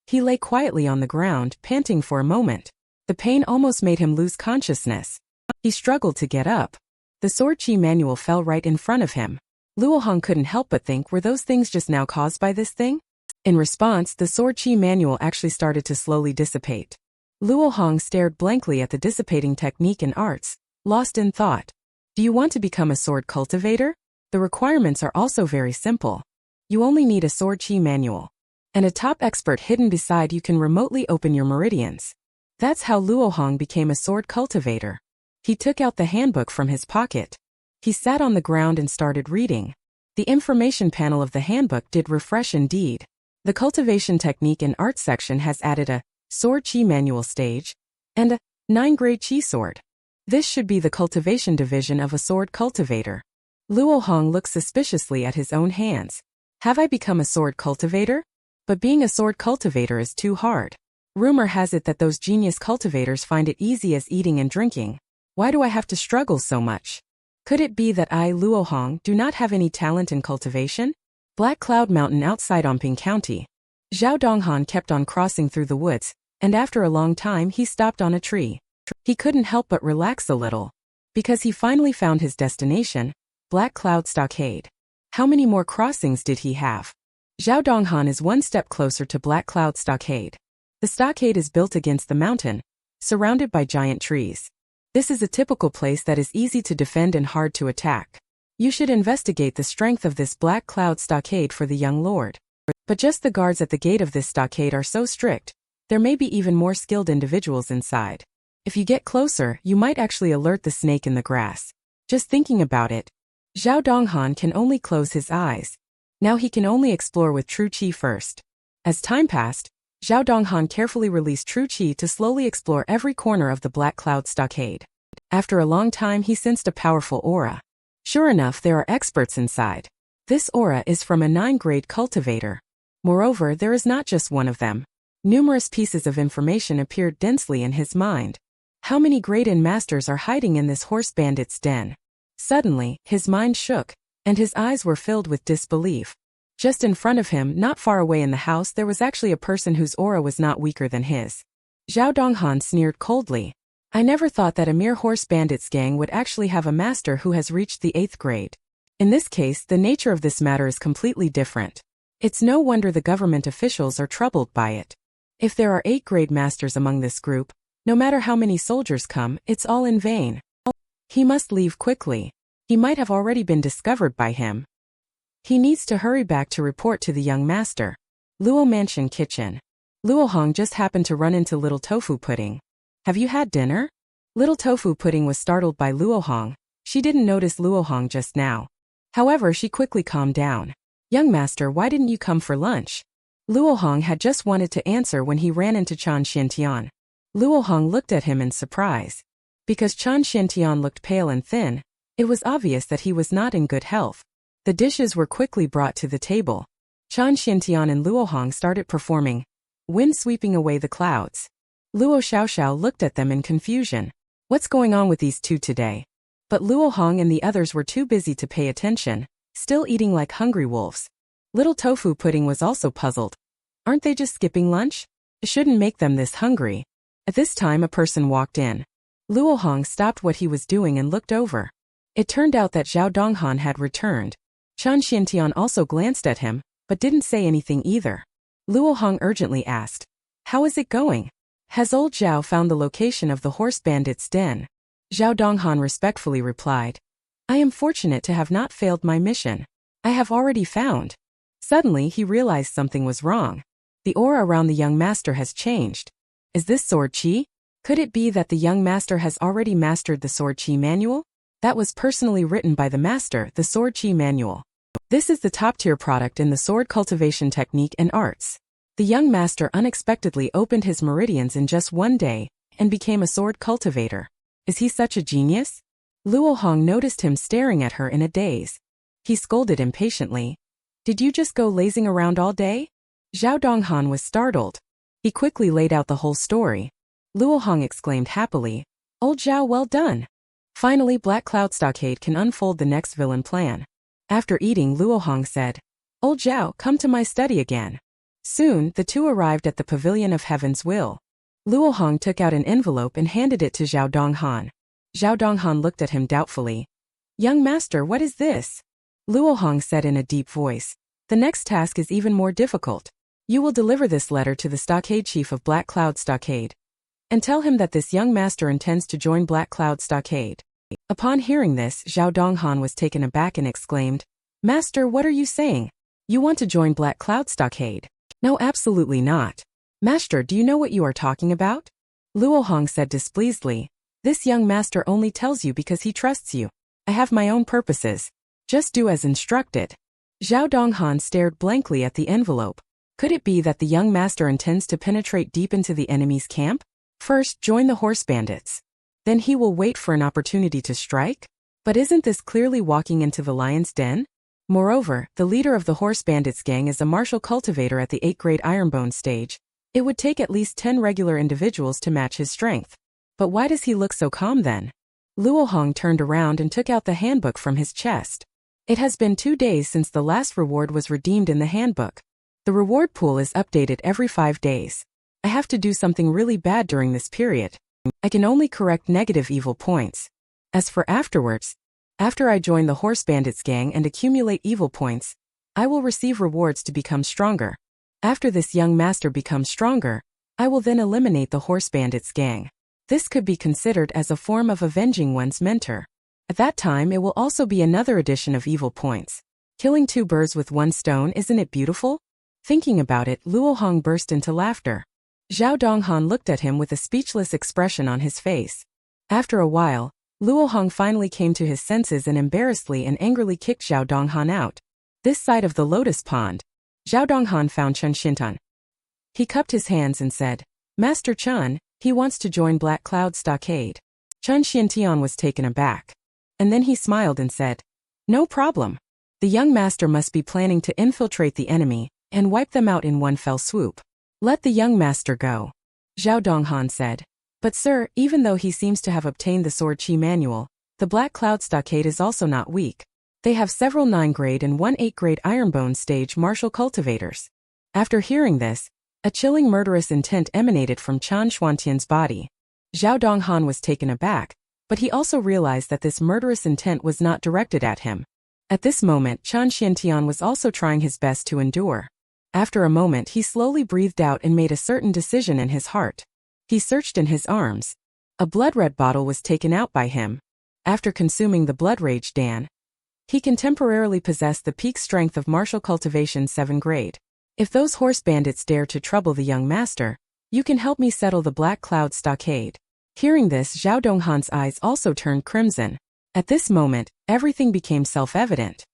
He lay quietly on the ground, panting for a moment. The pain almost made him lose consciousness. He struggled to get up. The sword chi manual fell right in front of him. Luo Hong couldn't help but think, were those things just now caused by this thing? In response, the sword chi manual actually started to slowly dissipate. Luo Hong stared blankly at the dissipating technique and arts, lost in thought. Do you want to become a sword cultivator? The requirements are also very simple. You only need a sword chi manual. And a top expert hidden beside you can remotely open your meridians. That's how Luo Hong became a sword cultivator. He took out the handbook from his pocket. He sat on the ground and started reading. The information panel of the handbook did refresh indeed. The cultivation technique and art section has added a sword chi manual stage and a 9-grade chi sword. This should be the cultivation division of a sword cultivator. Luo Hong looked suspiciously at his own hands. Have I become a sword cultivator? But being a sword cultivator is too hard. Rumor has it that those genius cultivators find it easy as eating and drinking. Why do I have to struggle so much? Could it be that I, Luo Hong, do not have any talent in cultivation? Black Cloud Mountain outside Anping County. Zhao Donghan kept on crossing through the woods, and after a long time he stopped on a tree. He couldn't help but relax a little, because he finally found his destination, Black Cloud Stockade. How many more crossings did he have? Zhao Donghan is one step closer to Black Cloud Stockade. The stockade is built against the mountain, surrounded by giant trees. This is a typical place that is easy to defend and hard to attack. You should investigate the strength of this Black Cloud Stockade for the young lord. But just the guards at the gate of this stockade are so strict, there may be even more skilled individuals inside. If you get closer, you might actually alert the snake in the grass. Just thinking about it, Zhao Donghan can only close his eyes. Now he can only explore with true qi first. As time passed, Zhao Donghan carefully released true qi to slowly explore every corner of the Black Cloud Stockade. After a long time, he sensed a powerful aura. Sure enough, there are experts inside. This aura is from a 9th-grade cultivator. Moreover, there is not just one of them. Numerous pieces of information appeared densely in his mind. How many grade-in masters are hiding in this horse bandit's den? Suddenly, his mind shook, and his eyes were filled with disbelief. Just in front of him, not far away in the house, there was actually a person whose aura was not weaker than his. Zhao Donghan sneered coldly. I never thought that a mere horse bandits gang would actually have a master who has reached the 8th grade. In this case, the nature of this matter is completely different. It's no wonder the government officials are troubled by it. If there are 8th-grade masters among this group, no matter how many soldiers come, it's all in vain. He must leave quickly. He might have already been discovered by him. He needs to hurry back to report to the young master. Luo Mansion Kitchen. Luo Hong just happened to run into Little Tofu Pudding. Have you had dinner? Little Tofu Pudding was startled by Luo Hong. She didn't notice Luo Hong just now. However, she quickly calmed down. Young master, why didn't you come for lunch? Luo Hong had just wanted to answer when he ran into Chan Xiantian. Luo Hong looked at him in surprise. Because Chan Xiantian looked pale and thin, it was obvious that he was not in good health. The dishes were quickly brought to the table. Chan Xiantian and Luo Hong started performing Wind Sweeping Away the Clouds. Luo Xiaoxiao looked at them in confusion. What's going on with these two today? But Luo Hong and the others were too busy to pay attention, still eating like hungry wolves. Little Tofu Pudding was also puzzled. Aren't they just skipping lunch? It shouldn't make them this hungry. At this time, a person walked in. Luo Hong stopped what he was doing and looked over. It turned out that Zhao Donghan had returned. Chan Xiantian also glanced at him, but didn't say anything either. Luo Hong urgently asked, "How is it going? Has old Zhao found the location of the horse bandit's den?" Zhao Donghan respectfully replied, "I am fortunate to have not failed my mission. I have already found." Suddenly, he realized something was wrong. The aura around the young master has changed. Is this sword qi? Could it be that the young master has already mastered the sword qi manual? That was personally written by the master, the sword qi manual. This is the top-tier product in the sword cultivation technique and arts. The young master unexpectedly opened his meridians in just one day and became a sword cultivator. Is he such a genius? Luo Hong noticed him staring at her in a daze. He scolded impatiently. Did you just go lazing around all day? Zhao Donghan was startled. He quickly laid out the whole story. Luo Hong exclaimed happily, "Old Zhao, well done." Finally, Black Cloud Stockade can unfold the next villain plan. After eating, Luo Hong said, "Old Zhao, come to my study again." Soon, the two arrived at the Pavilion of Heaven's Will. Luo Hong took out an envelope and handed it to Zhao Donghan. Zhao Donghan looked at him doubtfully. "Young master, what is this?" Luo Hong said in a deep voice, "The next task is even more difficult. You will deliver this letter to the stockade chief of Black Cloud Stockade, and tell him that this young master intends to join Black Cloud Stockade." Upon hearing this, Zhao Donghan was taken aback and exclaimed, "Master, what are you saying? You want to join Black Cloud Stockade?" "No, absolutely not. Master, do you know what you are talking about?" Luo Hong said displeasedly, "This young master only tells you because he trusts you. I have my own purposes. Just do as instructed." Zhao Donghan stared blankly at the envelope. Could it be that the young master intends to penetrate deep into the enemy's camp? First, join the horse bandits. Then he will wait for an opportunity to strike? But isn't this clearly walking into the lion's den? Moreover, the leader of the horse bandits gang is a martial cultivator at the 8th grade Ironbone stage. It would take at least 10 regular individuals to match his strength. But why does he look so calm then? Luo Hong turned around and took out the handbook from his chest. It has been 2 days since the last reward was redeemed in the handbook. The reward pool is updated every 5 days. I have to do something really bad during this period. I can only correct negative evil points. As for afterwards, after I join the horse bandits gang and accumulate evil points, I will receive rewards to become stronger. After this young master becomes stronger, I will then eliminate the horse bandits gang. This could be considered as a form of avenging one's mentor. At that time, it will also be another addition of evil points. Killing 2 birds with 1 stone, isn't it beautiful? Thinking about it, Luo Hong burst into laughter. Zhao Donghan looked at him with a speechless expression on his face. After a while, Luo Hong finally came to his senses and embarrassedly and angrily kicked Zhao Donghan out. This side of the lotus pond, Zhao Donghan found Chen Xintan. He cupped his hands and said, "Master Chen, he wants to join Black Cloud Stockade." Chen Xintian was taken aback. And then he smiled and said, "No problem. The young master must be planning to infiltrate the enemy and wipe them out in one fell swoop. Let the young master go." Zhao Donghan said, "But sir, even though he seems to have obtained the sword Qi manual, the Black Cloud Stockade is also not weak. They have several 9-grade and 1 8-grade Ironbone stage martial cultivators." After hearing this, a chilling murderous intent emanated from Chan Xuantian's body. Zhao Donghan was taken aback, but he also realized that this murderous intent was not directed at him. At this moment, Chan Xiantian was also trying his best to endure. After a moment, he slowly breathed out and made a certain decision in his heart. He searched in his arms. A blood-red bottle was taken out by him. After consuming the blood rage Dan, he can temporarily possess the peak strength of martial cultivation 7 grade. If those horse bandits dare to trouble the young master, you can help me settle the Black Cloud Stockade. Hearing this, Zhao Donghan's eyes also turned crimson. At this moment, everything became self-evident.